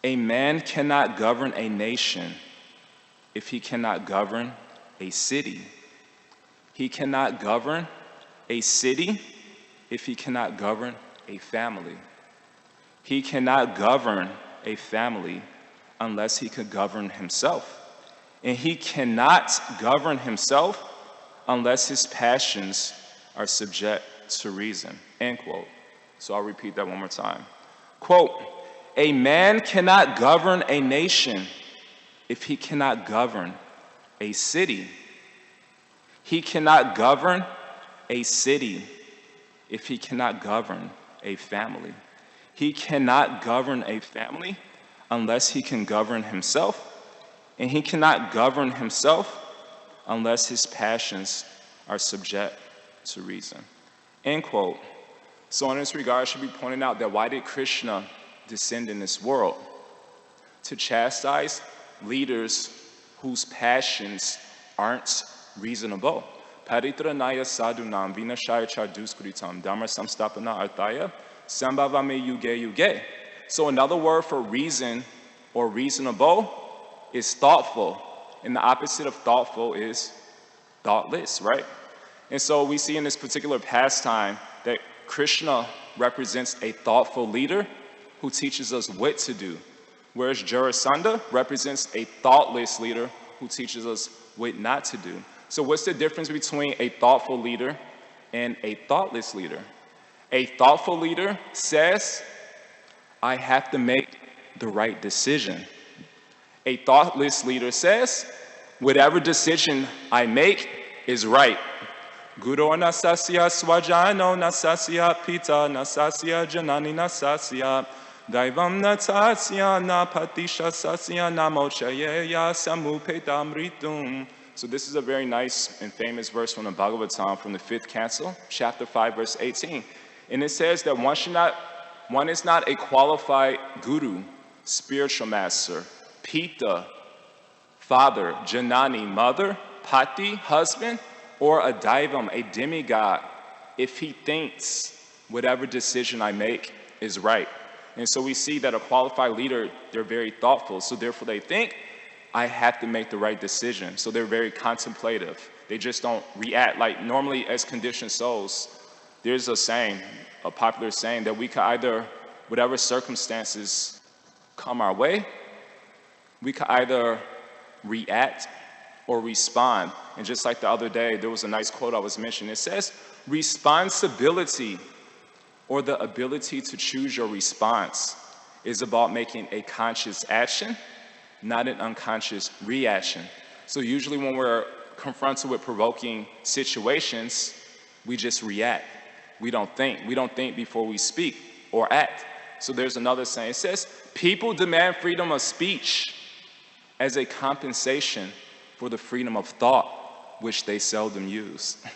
A man cannot govern a nation if he cannot govern a city. He cannot govern a city if he cannot govern a family. He cannot govern a family unless he can govern himself. And he cannot govern himself unless his passions are subject to reason, end quote. So I'll repeat that one more time. Quote, a man cannot govern a nation if he cannot govern a city. He cannot govern a city if he cannot govern a family. He cannot govern a family unless he can govern himself, and he cannot govern himself unless his passions are subject to reason. End quote. So in this regard, I should be pointing out that why did Krishna descend in this world? To chastise leaders whose passions aren't reasonable. Paritranaya sadhunam vinashaya charduskritam dhamma samstapana arthaya sambhavame yuge yuge. So another word for reason or reasonable is thoughtful. And the opposite of thoughtful is thoughtless, right? And so we see in this particular pastime that Krishna represents a thoughtful leader who teaches us what to do, whereas Jarasandha represents a thoughtless leader who teaches us what not to do. So what's the difference between a thoughtful leader and a thoughtless leader? A thoughtful leader says, I have to make the right decision. A thoughtless leader says, whatever decision I make is right. Guru nasasya swajano nasasya pita nasasya janani nasasya daivam natasya napatisha sasya namochayeya samupedamritum. So this is a very nice and famous verse from the Bhagavatam from the 5th canto, chapter 5, verse 18. And it says that one is not a qualified guru, spiritual master, pita, father, janani, mother, pati, husband, or a daivam, a demigod, if he thinks whatever decision I make is right. And so we see that a qualified leader, they're very thoughtful. So therefore they think, I have to make the right decision. So they're very contemplative. They just don't react. Like normally as conditioned souls, there's a saying, a popular saying, that we could either, whatever circumstances come our way, we could either react or respond. And just like the other day, there was a nice quote I was mentioning. It says, responsibility, or the ability to choose your response, is about making a conscious action, not an unconscious reaction. So usually when we're confronted with provoking situations, we just react. We don't think. We don't think before we speak or act. So there's another saying. It says, people demand freedom of speech as a compensation for the freedom of thought, which they seldom use.